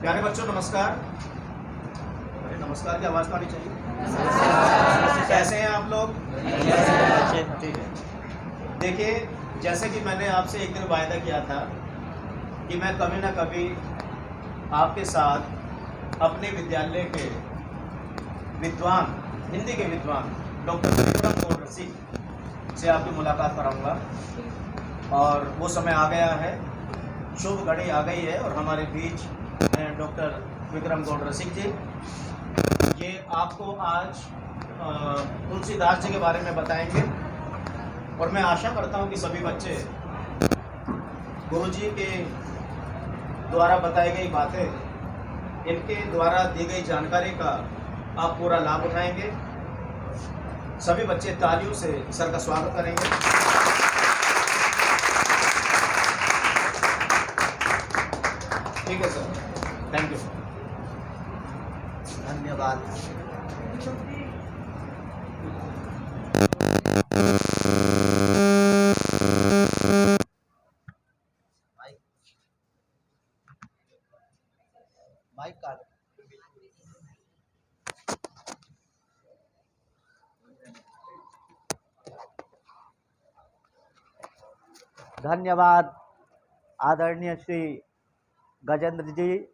प्यारे बच्चों नमस्कार। अरे नमस्कार की आवाज़ तो आनी चाहिए। कैसे हैं आप लोग? ठीक है। देखिए, जैसे कि मैंने आपसे एक दिन वायदा किया था कि मैं कभी ना कभी आपके साथ अपने विद्यालय के विद्वान, हिंदी के विद्वान डॉक्टर विक्रम गौड़ रसिक से आपकी मुलाकात कराऊंगा। और वो समय आ गया है, शुभ घड़ी आ गई है और हमारे बीच हैं डॉक्टर विक्रम गौड़ रसिक जी। ये आपको आज तुलसीदास जी के बारे में बताएंगे और मैं आशा करता हूँ कि सभी बच्चे गुरुजी के द्वारा बताई गई बातें, इनके द्वारा दी गई जानकारी का आप पूरा लाभ उठाएंगे। सभी बच्चे तालियों से सर का स्वागत करेंगे। ठीक है सर, थैंक यू। धन्यवाद। माइक का धन्यवाद आदरणीय श्री गजेंद्र जी।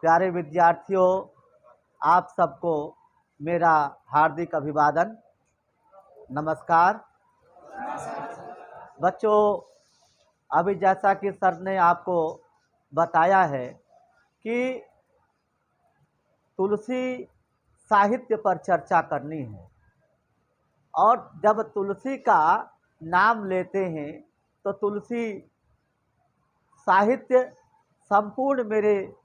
प्यारे विद्यार्थियों, आप सबको मेरा हार्दिक अभिवादन, नमस्कार। बच्चों, अभी जैसा कि सर ने आपको बताया है कि तुलसी साहित्य पर चर्चा करनी है और जब तुलसी का नाम लेते हैं तो तुलसी साहित्य संपूर्ण मेरे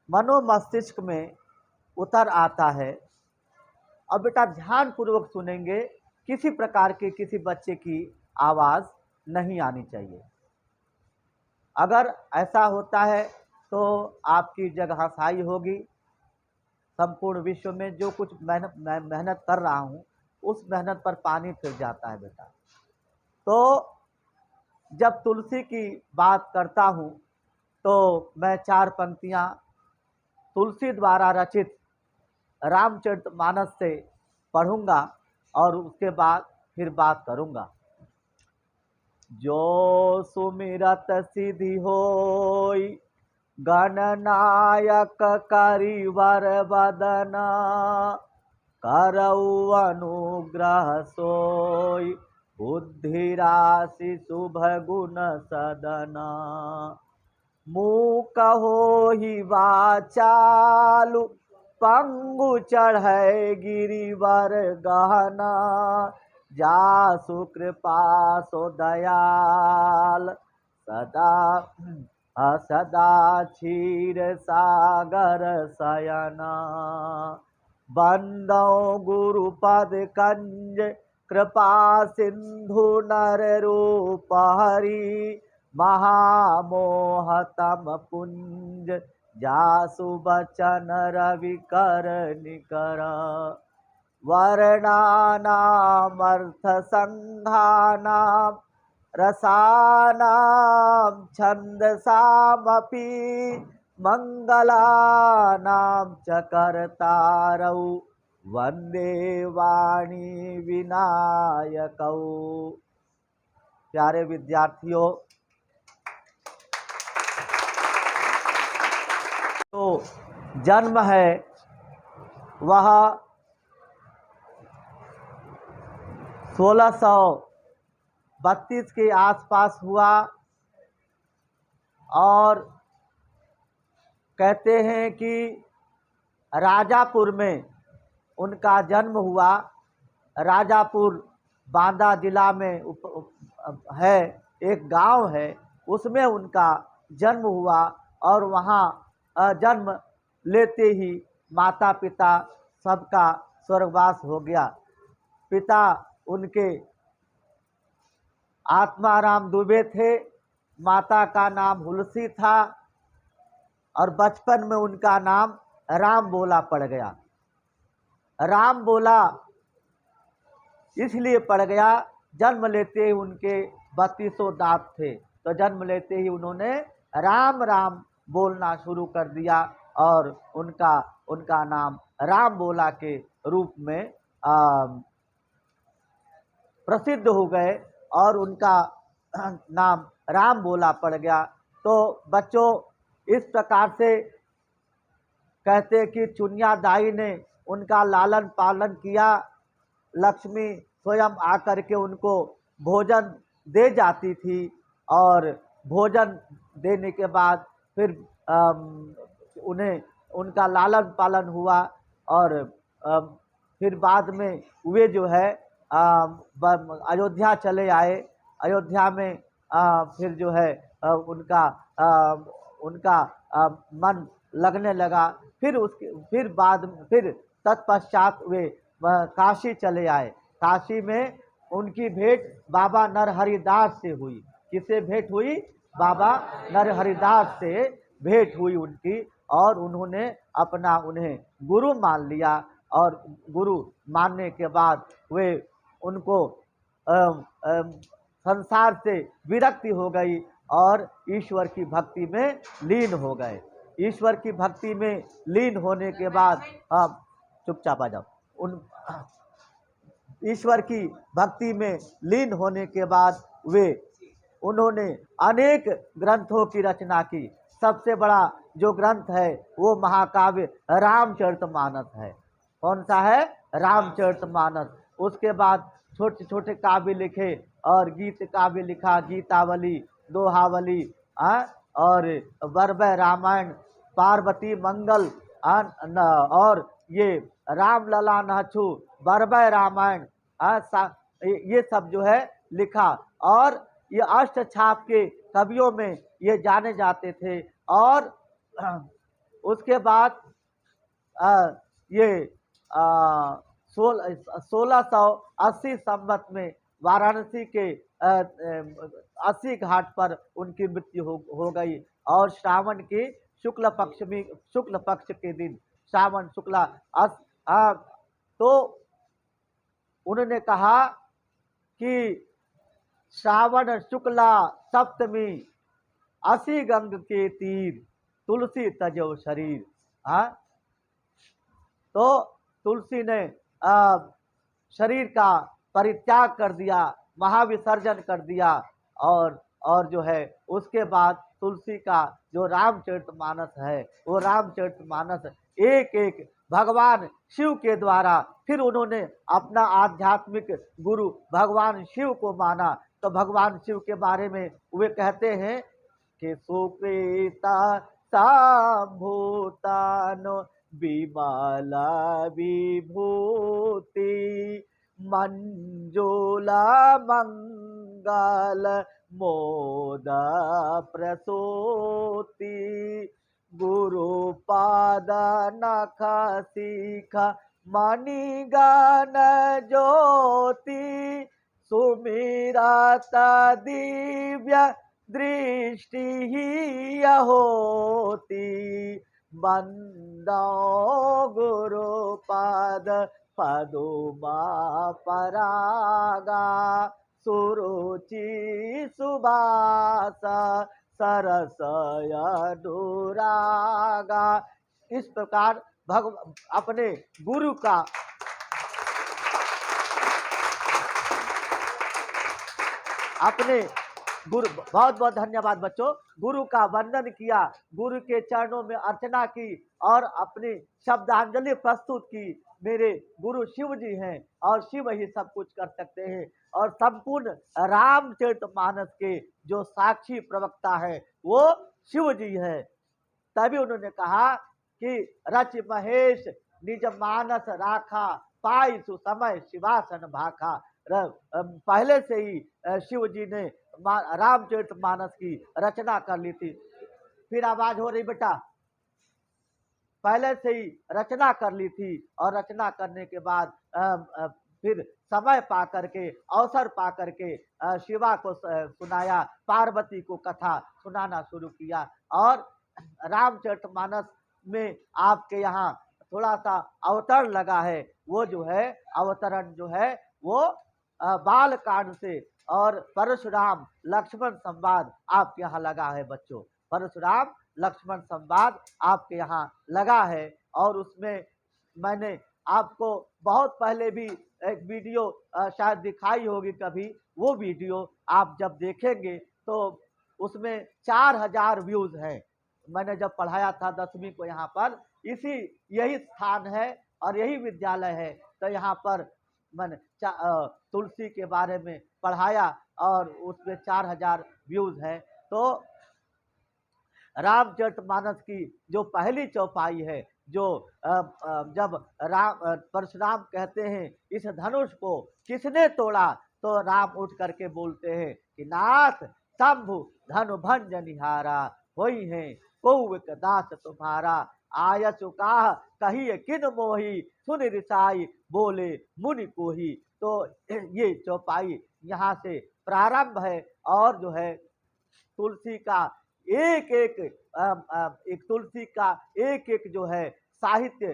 मनोमस्तिष्क में उतर आता है। और बेटा ध्यान पूर्वक सुनेंगे, किसी प्रकार के किसी बच्चे की आवाज़ नहीं आनी चाहिए। अगर ऐसा होता है तो आपकी जगहसाई होगी। संपूर्ण विश्व में जो कुछ मेहनत कर रहा हूँ उस मेहनत पर पानी फिर जाता है बेटा। तो जब तुलसी की बात करता हूँ तो मैं 4 पंक्तियाँ तुलसी द्वारा रचित रामचरितमानस से पढ़ूंगा और उसके बाद फिर बात करूंगा। जो सुमिरत सिद्धि होई गणनायक करिवर बदना, करऊ अनुग्रह सोई बुद्धि राशि शुभ गुण सदना। मूक होहि वाचालु पंगु चढ़ै गिरिवर गहना, जासु कृपा सो दयाल सदा सदा क्षीर सागर शयना। बंदौ गुरुपद कंज कृपा सिंधु नर रूप हरि, महामोहतम पुंज जासु बचन रवि कर निकर। वर्णानामर्थ संघानाम रसानाम छंदसामपि, मंगलानाम च कर्तारौ वंदे वाणी विनायकौ। प्यारे विद्यार्थियों, तो जन्म है वह 1632 के आसपास हुआ और कहते हैं कि राजापुर में उनका जन्म हुआ। राजापुर बांदा जिला में है, एक गांव है, उसमें उनका जन्म हुआ और वहाँ जन्म लेते ही माता पिता सबका स्वर्गवास हो गया। पिता उनके आत्माराम दुबे थे, माता का नाम हुलसी था और बचपन में उनका नाम राम बोला पड़ गया। राम बोला इसलिए पड़ गया, जन्म लेते ही उनके 32 दांत थे, तो जन्म लेते ही उन्होंने राम राम बोलना शुरू कर दिया और उनका उनका नाम राम बोला के रूप में प्रसिद्ध हो गए और उनका नाम राम बोला पड़ गया। तो बच्चों, इस प्रकार से कहते कि चुनिया दाई ने उनका लालन पालन किया। लक्ष्मी स्वयं आकर के उनको भोजन दे जाती थी और भोजन देने के बाद फिर उन्हें उनका लालन पालन हुआ और फिर बाद में वे जो है अयोध्या चले आए। अयोध्या में फिर जो है उनका मन लगने लगा। फिर तत्पश्चात वे काशी चले आए। काशी में उनकी भेंट बाबा नरहरिदास से हुई। किससे भेंट हुई? बाबा नरहरिदास से भेंट हुई उनकी, और उन्होंने उन्हें गुरु मान लिया। और गुरु मानने के बाद वे उनको संसार से विरक्ति हो गई और ईश्वर की भक्ति में लीन हो गए। ईश्वर की भक्ति में लीन होने के बाद चुपचाप आ जाओ। ईश्वर की भक्ति में लीन होने के बाद उन्होंने अनेक ग्रंथों की रचना की। सबसे बड़ा जो ग्रंथ है वो महाकाव्य रामचरितमानस है। कौन सा है? रामचरितमानस। उसके बाद छोटे छोटे काव्य लिखे और गीत काव्य लिखा, गीतावली, दोहावली और बरबय रामायण, पार्वती मंगल और ये रामलला नहछु, बरबय रामायण, ये सब जो है लिखा। और ये अष्टछाप के कवियों में ये जाने जाते थे। और उसके बाद ये 1680 संवत में वाराणसी के 80 घाट पर उनकी मृत्यु हो गई। और श्रावण के शुक्ल पक्ष के दिन, श्रावण शुक्ला तो उन्होंने कहा कि श्रावण शुक्ला सप्तमी 80 गंग के तीर, तुलसी तजो शरीर। तो तुलसी ने शरीर का परित्याग कर दिया, महाविसर्जन कर दिया। और जो है उसके बाद तुलसी का जो रामचरितमानस है, वो रामचरितमानस एक एक भगवान शिव के द्वारा, फिर उन्होंने अपना आध्यात्मिक गुरु भगवान शिव को माना। तो भगवान शिव के बारे में वे कहते हैं कि सुकृता संभूतानो विमला विभूति, मंजुला मंगल मोद प्रसूति, गुरुपाद नख शिख मणिगण ज्योति, सुमिरत दिव्य दृष्टि ही होती, बंदो गुरुपाद पदुमा परागा, सुरुचि सुबास सरसय अनुरागा। इस प्रकार अपने गुरु का बहुत बहुत धन्यवाद बच्चों। गुरु का वंदन किया, गुरु के चरणों में अर्चना की और अपनी शब्दांजलि प्रस्तुत की। मेरे गुरु शिव जी हैं और शिव ही सब कुछ कर सकते हैं। और संपूर्ण रामचरितमानस के जो साक्षी प्रवक्ता है वो शिव जी है। तभी उन्होंने कहा कि रच महेश निज मानस राखा, पाई सुसमय शिवासन भाखा। पहले से ही शिव जी ने रामचरितमानस की रचना कर ली थी। फिर आवाज हो रही बेटा? पहले से ही रचना कर ली थी और रचना करने के बाद फिर समय पा करके, अवसर पा करके शिवा को सुनाया, पार्वती को कथा सुनाना शुरू किया। और रामचरितमानस में आपके यहाँ थोड़ा सा अवतरण लगा है। वो जो है अवतरण जो है वो बाल कांड से और परशुराम लक्ष्मण संवाद आपके यहाँ लगा है बच्चों। परशुराम लक्ष्मण संवाद आपके यहाँ लगा है, और उसमें मैंने आपको बहुत पहले भी एक वीडियो शायद दिखाई होगी कभी। वो वीडियो आप जब देखेंगे तो उसमें 4000 व्यूज हैं। मैंने जब पढ़ाया था 10वीं को यहाँ पर, यही स्थान है और यही विद्यालय है। तो यहाँ पर मैंने तुलसी के बारे में पढ़ाया और उसमें 4000 व्यूज हैं। तो रामचरितमानस की जो पहली चौपाई है, जो जब परशुराम कहते हैं इस धनुष को किसने तोड़ा, तो राम उठ करके बोलते हैं कि नाथ शंभु धनु भंज निहारा, होई है कौविक दास तुम्हारा, आयसु काह कहिए किन मोही, सुन रिसाई बोले मुनि कोही। तो ये चौपाई यहाँ से प्रारंभ है, और जो है तुलसी का एक तुलसी का एक जो है साहित्य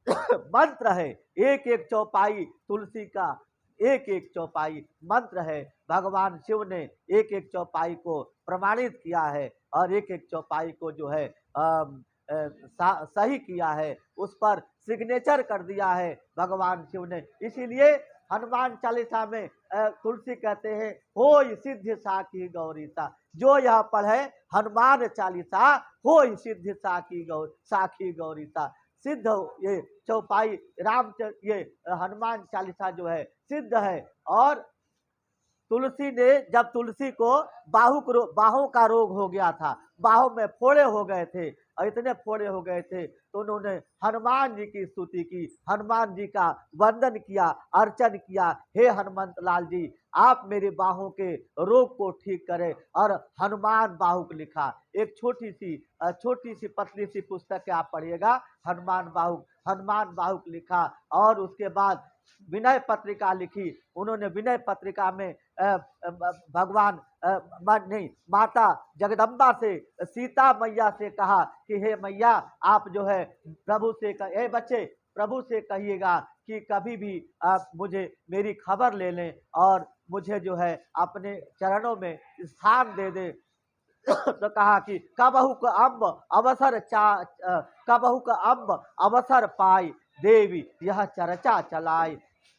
मंत्र है, एक चौपाई तुलसी का एक चौपाई मंत्र है। भगवान शिव ने एक चौपाई को प्रमाणित किया है और एक चौपाई को जो है सही किया है, उस पर सिग्नेचर कर दिया है भगवान शिव ने। इसीलिए हनुमान चालीसा में तुलसी कहते हैं होय सिद्धि साखी गौरीता, जो यह पढ़े हनुमान चालीसा होय सिद्धि साखी गौरीता। सिद्ध ये चौपाई ये हनुमान चालीसा जो है सिद्ध है। और तुलसी ने, जब तुलसी को बाहों का रोग हो गया था, बाहों में फोड़े हो गए थे और इतने फोड़े हो गए थे, तो उन्होंने हनुमान जी की स्तुति की, हनुमान जी का वंदन किया, अर्चन किया, हे हनुमंत लाल जी आप मेरे बाहों के रोग को ठीक करें। और हनुमान बाहुक लिखा, एक छोटी सी पतली सी पुस्तक है, आप पढ़िएगा, हनुमान बाहुक लिखा। और उसके बाद विनय पत्रिका लिखी उन्होंने। विनय पत्रिका में भगवान माता जगदम्बा से, सीता मैया से कहा कि हे मैया आप जो है प्रभु से हे बच्चे प्रभु से कहिएगा कि कभी भी आप मुझे मेरी खबर ले लें और मुझे जो है अपने चरणों में स्थान दे दे। तो कहा कि कबहु का अम्ब अवसर पाई, देवी यह चर्चा चलाई।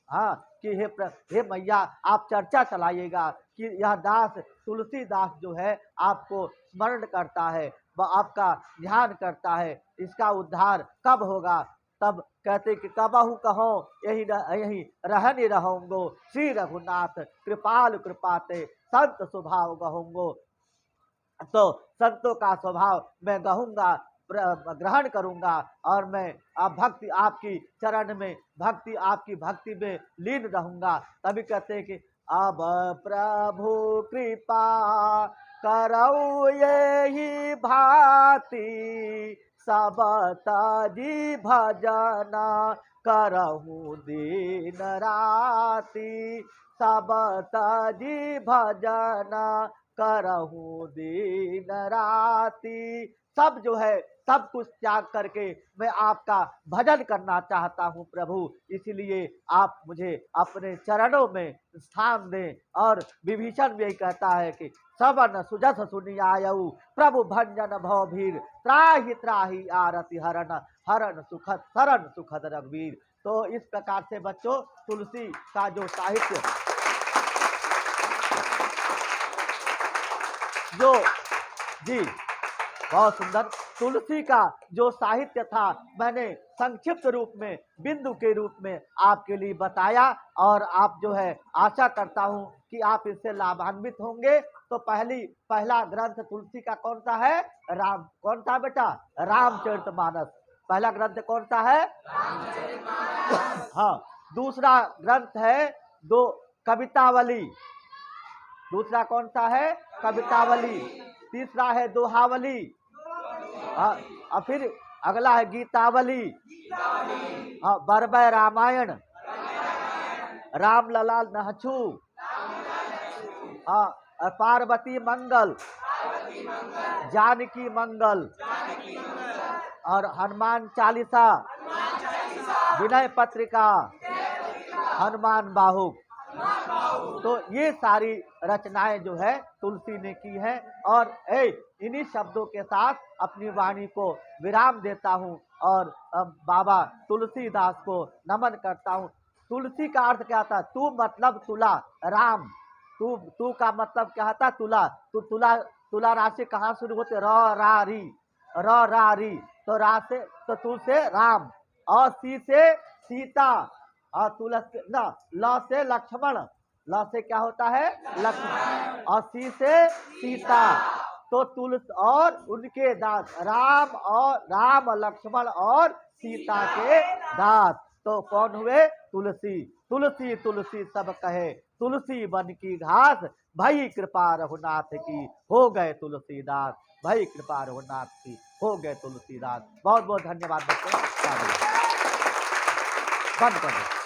हाँ कि हे मैया आप चर्चा चलाइएगा कि यह दास तुलसीदास जो है आपको स्मरण करता है, वह आपका ध्यान करता है, इसका उद्धार कब होगा। तब कहते कि कबहु कहो यही रहनि रहूंगो, श्री रघुनाथ कृपाल कृपाते संत स्वभाव गहूंगो। तो संतों का स्वभाव मैं गहूंगा, ग्रहण करूंगा, और मैं भक्ति आपकी चरण में, आपकी भक्ति में लीन रहूंगा। तभी कहते हैं कि अब प्रभु कृपा करौ यही भांति, सब तजी भजना करहु दिन राति, सब तजी भजना करहु दिन राति। सब जो है सब कुछ त्याग करके मैं आपका भजन करना चाहता हूँ प्रभु, इसलिए आप मुझे अपने चरणों में स्थान दें। और विभीषण भी यही कहता है कि सवन सुजस सुनियायऊ, प्रभु भंजन भवभीर, त्राहि त्राहि आरति हरण, हरण सुखद शरण सुखद रघुवीर। तो इस प्रकार से बच्चों तुलसी का जो साहित्य जो जी बहुत सुंदर तुलसी का जो साहित्य था मैंने संक्षिप्त रूप में, बिंदु के रूप में आपके लिए बताया। और आप जो है आशा करता हूं कि आप इससे लाभान्वित होंगे। तो पहला ग्रंथ तुलसी का कौन सा है? कौन सा बेटा? रामचरितमानस। पहला ग्रंथ कौन सा है? रामचरितमानस। हाँ, दूसरा ग्रंथ है कवितावली। दूसरा कौन सा है? कवितावली। तीसरा है दोहावली। और फिर अगला है गीतावली। हाँ, बरबै रामायण, रामलला नहछु, पार्वती मंगल, जानकी मंगल, और हनुमान चालीसा, विनय पत्रिका, हनुमान बाहुक। तो ये सारी रचनाएं जो है तुलसी ने की है। और इन्हीं शब्दों के साथ अपनी वाणी को विराम देता हूँ और बाबा तुलसीदास को नमन करता हूँ। तुलसी का अर्थ क्या था? तू मतलब तुला, राम। तू का मतलब क्या था? तुला। तुला राशि कहाँ शुरू होते? र रा री, र रा री। तो रा से तो तू से राम, और सी से सीता, और तुलसी न ल से लक्ष्मण, ल से क्या होता है? लक्ष्मण, और सी से सीता। तो तुलसी और उनके दास, राम लक्ष्मण और सीता के दास। तो कौन हुए? तुलसी। तुलसी तुलसी सब कहे, तुलसी बन की घास, भई कृपा रघुनाथ की, हो गए तुलसीदास, भई कृपा रघुनाथ की, हो गए तुलसीदास। बहुत बहुत धन्यवाद बच्चों। बंद कर दो।